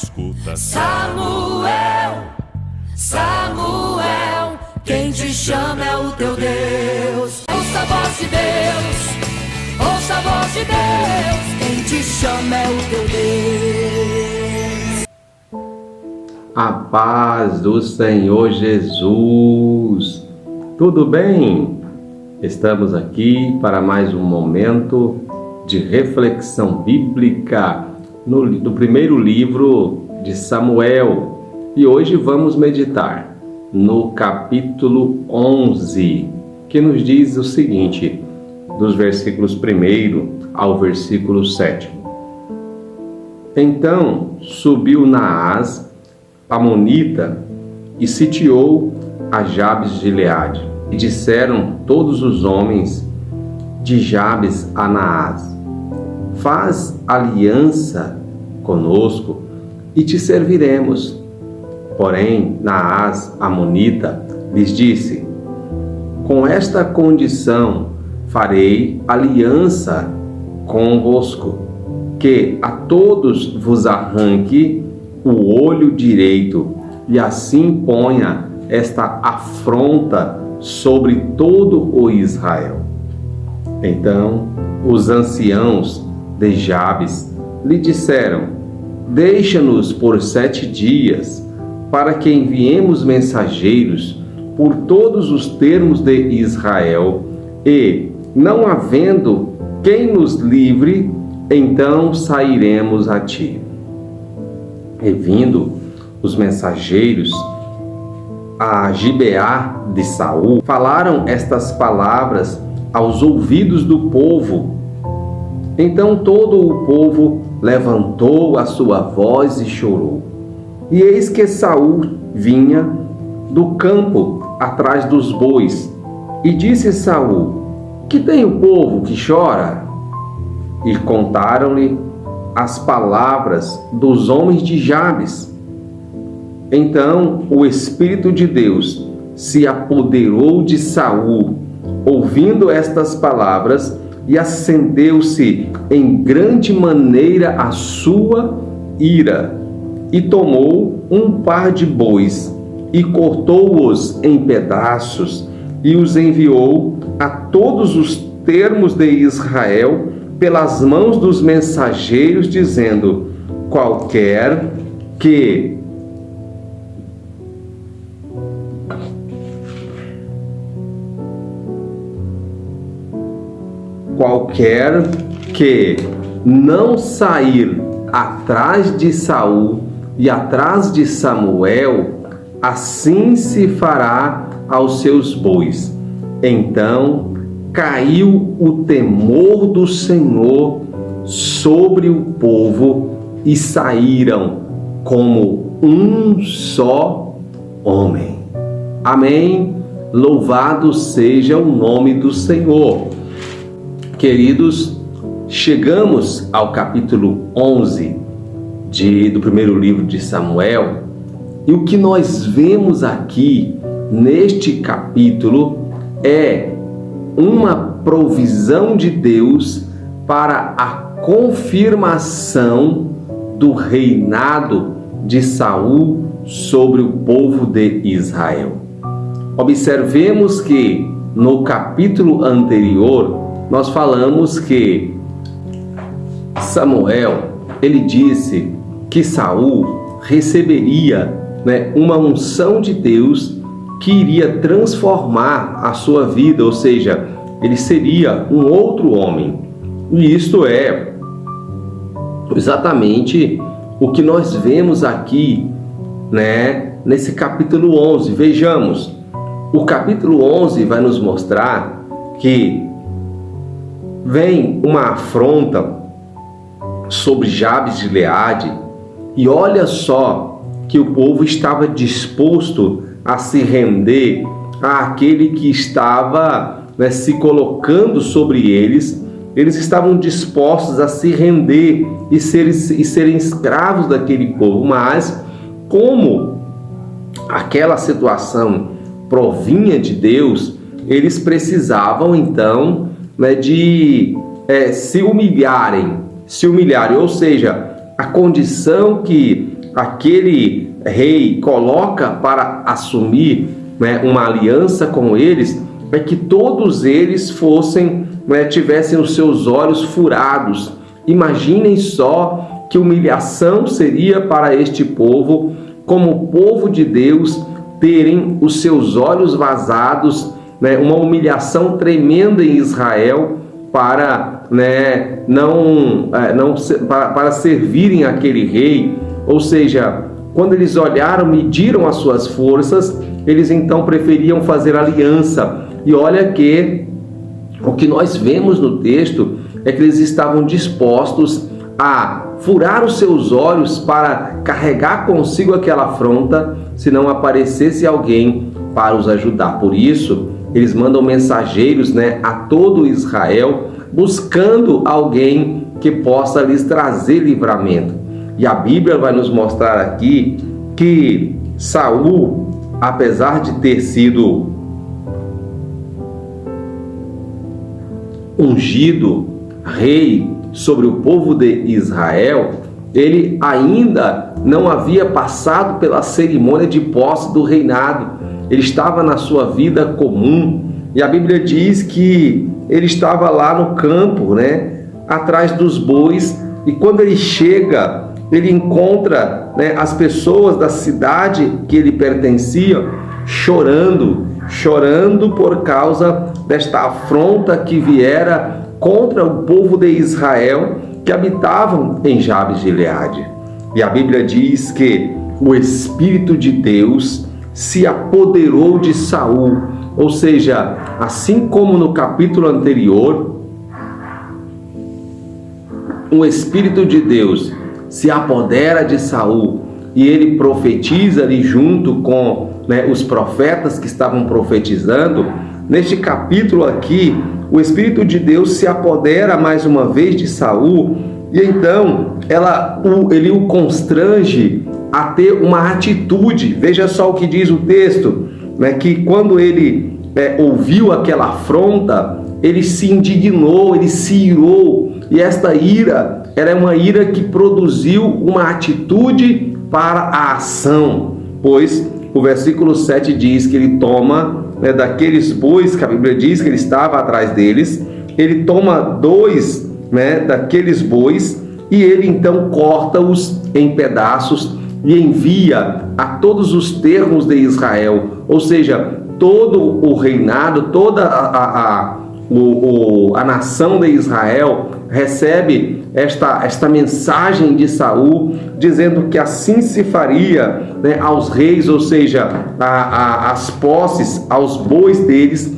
escuta. Samuel, Samuel, quem te chama é o teu Deus. Ouça a voz de Deus, ouça a voz de Deus, quem te chama é o teu Deus. A paz do Senhor Jesus. Tudo bem? Estamos aqui para mais um momento de reflexão bíblica do primeiro livro de Samuel. E hoje vamos meditar no capítulo 11, que nos diz o seguinte, dos versículos 1 ao versículo 7. Então subiu Naás, amonita, e sitiou a Jabes de Gileade. E disseram todos os homens de Jabes a Naás: faz aliança conosco e te serviremos. Porém, Naás, amonita, lhes disse: com esta condição farei aliança convosco, que a todos vos arranque o olho direito, e assim ponha esta afronta sobre todo o Israel. Então os anciãos de Jabes lhe disseram: deixa-nos por 7 dias, para que enviemos mensageiros por todos os termos de Israel, e, não havendo quem nos livre, então sairemos a ti. E vindo os mensageiros a Gibeá de Saul, falaram estas palavras aos ouvidos do povo. Então todo o povo levantou a sua voz e chorou. E eis que Saul vinha do campo atrás dos bois. E disse Saul: que tem o povo que chora? E contaram-lhe as palavras dos homens de Jabes. Então o Espírito de Deus se apoderou de Saul, ouvindo estas palavras, e acendeu-se em grande maneira a sua ira, e tomou um par de bois, e cortou-os em pedaços, e os enviou a todos os termos de Israel pelas mãos dos mensageiros, dizendo: qualquer que não sair atrás de Saul e atrás de Samuel, assim se fará aos seus bois. Então caiu o temor do Senhor sobre o povo, e saíram como um só homem. Amém? Louvado seja o nome do Senhor. Queridos, chegamos ao capítulo 11 do primeiro livro de Samuel, e o que nós vemos aqui neste capítulo é uma provisão de Deus para a confirmação do reinado de Saul sobre o povo de Israel. Observemos que no capítulo anterior nós falamos que Samuel, ele disse que Saul receberia, uma unção de Deus que iria transformar a sua vida, ou seja, ele seria um outro homem. E isto é exatamente o que nós vemos aqui, nesse capítulo 11. Vejamos, o capítulo 11 vai nos mostrar que vem uma afronta sobre Jabes de Gileade, e olha só que o povo estava disposto a se render àquele que estava se colocando sobre eles. Eles estavam dispostos a se render e serem escravos daquele povo, mas como aquela situação provinha de Deus, eles precisavam então de se humilharem, ou seja, a condição que aquele rei coloca para assumir, né, uma aliança com eles, é que todos eles fossem, né, tivessem os seus olhos furados. Imaginem só que humilhação seria para este povo, como povo de Deus, terem os seus olhos vazados, né, uma humilhação tremenda em Israel para, né, para servirem aquele rei. Ou seja, quando eles olharam, mediram as suas forças, eles então preferiam fazer aliança. E olha que o que nós vemos no texto é que eles estavam dispostos a furar os seus olhos para carregar consigo aquela afronta, se não aparecesse alguém para os ajudar. Por isso, eles mandam mensageiros, né, a todo Israel, buscando alguém que possa lhes trazer livramento. E a Bíblia vai nos mostrar aqui que Saul, apesar de ter sido ungido rei sobre o povo de Israel, ele ainda não havia passado pela cerimônia de posse do reinado. Ele estava na sua vida comum, e a Bíblia diz que ele estava lá no campo, né, atrás dos bois, e quando ele chega, ele encontra, né, as pessoas da cidade que ele pertencia chorando por causa desta afronta que viera contra o povo de Israel que habitavam em Jabes de Gileade. E a Bíblia diz que o Espírito de Deus se apoderou de Saul, ou seja, assim como no capítulo anterior, o Espírito de Deus se apodera de Saul e ele profetiza ali junto com, né, os profetas que estavam profetizando. Neste capítulo aqui, o Espírito de Deus se apodera mais uma vez de Saul, e então ele o constrange a ter uma atitude. Veja só o que diz o texto, né, que quando ele ouviu aquela afronta, ele se indignou, ele se irou, e esta ira era uma ira que produziu uma atitude para a ação, pois o versículo 7 diz que ele toma, né, daqueles bois que a Bíblia diz que ele estava atrás deles, ele toma 2, né, daqueles bois, e ele então corta-os em pedaços e envia a todos os termos de Israel, ou seja, todo o reinado, toda a nação de Israel recebe esta mensagem de Saul, dizendo que assim se faria, né, aos reis, ou seja, as posses, aos bois deles,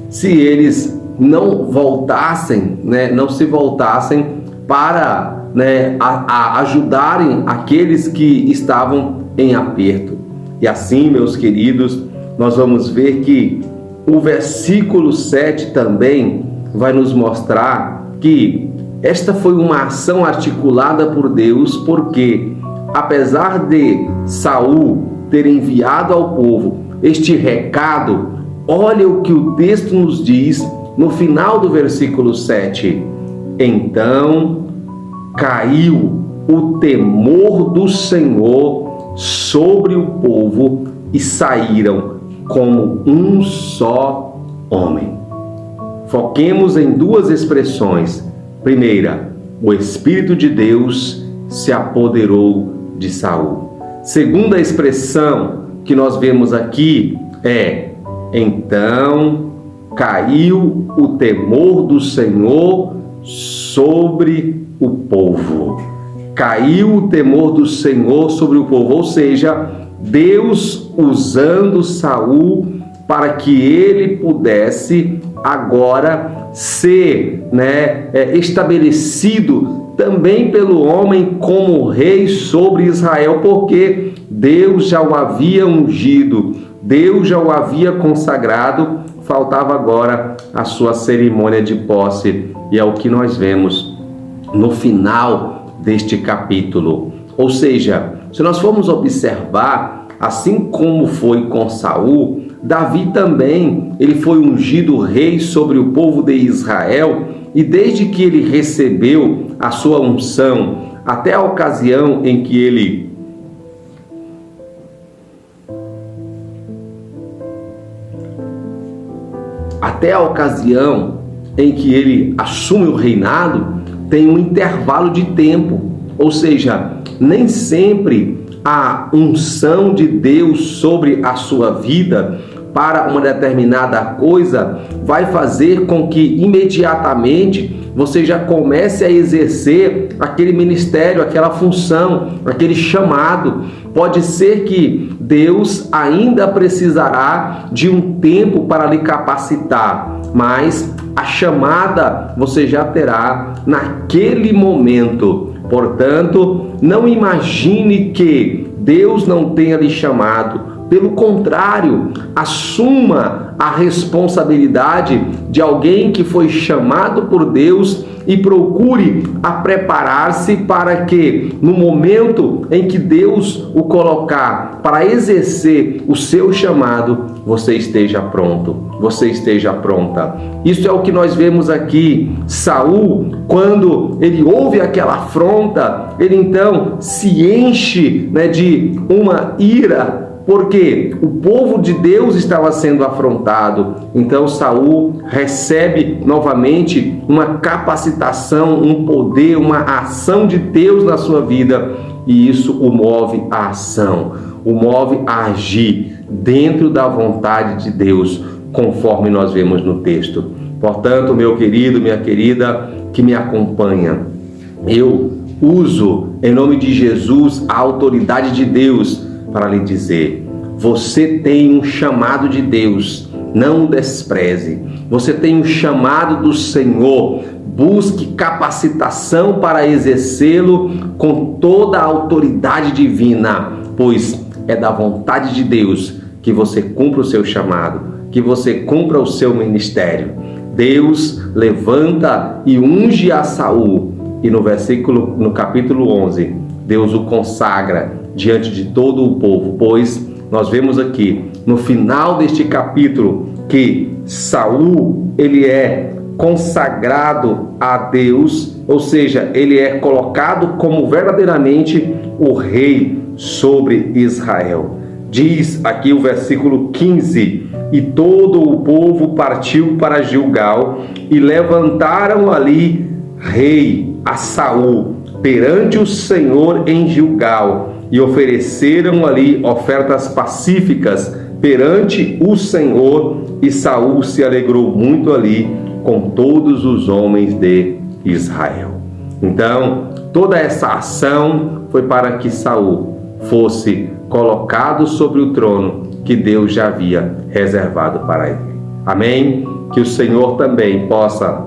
se eles não voltassem, né, não se voltassem para, né, ajudarem aqueles que estavam em aperto. E assim, meus queridos, nós vamos ver que o versículo 7 também vai nos mostrar que esta foi uma ação articulada por Deus, porque apesar de Saul ter enviado ao povo este recado, olha o que o texto nos diz no final do versículo 7. Então caiu o temor do Senhor sobre o povo e saíram como um só homem. Foquemos em 2 expressões. Primeira, o Espírito de Deus se apoderou de Saul. Segunda expressão que nós vemos aqui é: então caiu o temor do Senhor sobre o povo. Caiu o temor do Senhor sobre o povo, ou seja, Deus usando Saul para que ele pudesse agora ser, né, estabelecido também pelo homem como rei sobre Israel, porque Deus já o havia ungido, Deus já o havia consagrado, faltava agora a sua cerimônia de posse, e é o que nós vemos no final deste capítulo. Ou seja, se nós formos observar, assim como foi com Saul, Davi também, ele foi ungido rei sobre o povo de Israel, e desde que ele recebeu a sua unção, até a ocasião em que ele assume o reinado, tem um intervalo de tempo, ou seja, nem sempre a unção de Deus sobre a sua vida para uma determinada coisa vai fazer com que imediatamente você já comece a exercer aquele ministério, aquela função, aquele chamado. Pode ser que Deus ainda precisará de um tempo para lhe capacitar, mas a chamada você já terá naquele momento. Portanto, não imagine que Deus não tenha lhe chamado. Pelo contrário, assuma a responsabilidade de alguém que foi chamado por Deus e procure a preparar-se para que, no momento em que Deus o colocar para exercer o seu chamado, você esteja pronto, você esteja pronta. Isso é o que nós vemos aqui. Saul, quando ele ouve aquela afronta, ele então se enche, de uma ira, porque o povo de Deus estava sendo afrontado. Então Saul recebe novamente uma capacitação, um poder, uma ação de Deus na sua vida, e isso o move à ação, o move a agir dentro da vontade de Deus, conforme nós vemos no texto. Portanto, meu querido, minha querida, que me acompanha, eu uso em nome de Jesus a autoridade de Deus para lhe dizer: você tem um chamado de Deus, não o despreze. Você tem um chamado do Senhor, busque capacitação para exercê-lo com toda a autoridade divina, pois é da vontade de Deus que você cumpra o seu chamado, que você cumpra o seu ministério. Deus levanta e unge a Saul, e no capítulo 11, Deus o consagra diante de todo o povo, pois nós vemos aqui no final deste capítulo que Saul, ele é consagrado a Deus, ou seja, ele é colocado como verdadeiramente o rei sobre Israel. Diz aqui o versículo 15: e todo o povo partiu para Gilgal e levantaram ali rei a Saul perante o Senhor em Gilgal, e ofereceram ali ofertas pacíficas perante o Senhor, e Saul se alegrou muito ali com todos os homens de Israel. Então, toda essa ação foi para que Saul fosse colocado sobre o trono que Deus já havia reservado para ele. Amém? Que o Senhor também possa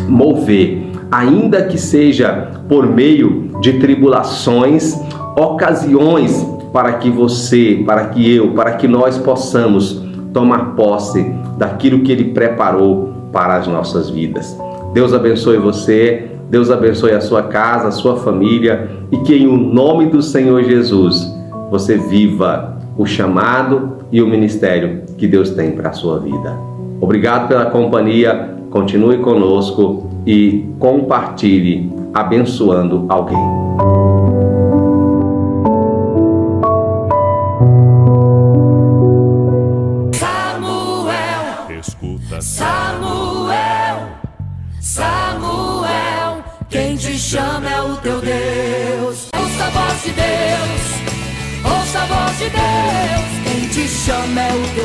mover, ainda que seja por meio de tribulações, ocasiões para que você, para que eu, para que nós possamos tomar posse daquilo que Ele preparou para as nossas vidas. Deus abençoe você, Deus abençoe a sua casa, a sua família, e que em o nome do Senhor Jesus você viva o chamado e o ministério que Deus tem para a sua vida. Obrigado pela companhia, continue conosco e compartilhe abençoando alguém. Samuel, quem te chama é o teu Deus. Ouça a voz de Deus, ouça a voz de Deus. Quem te chama é o teu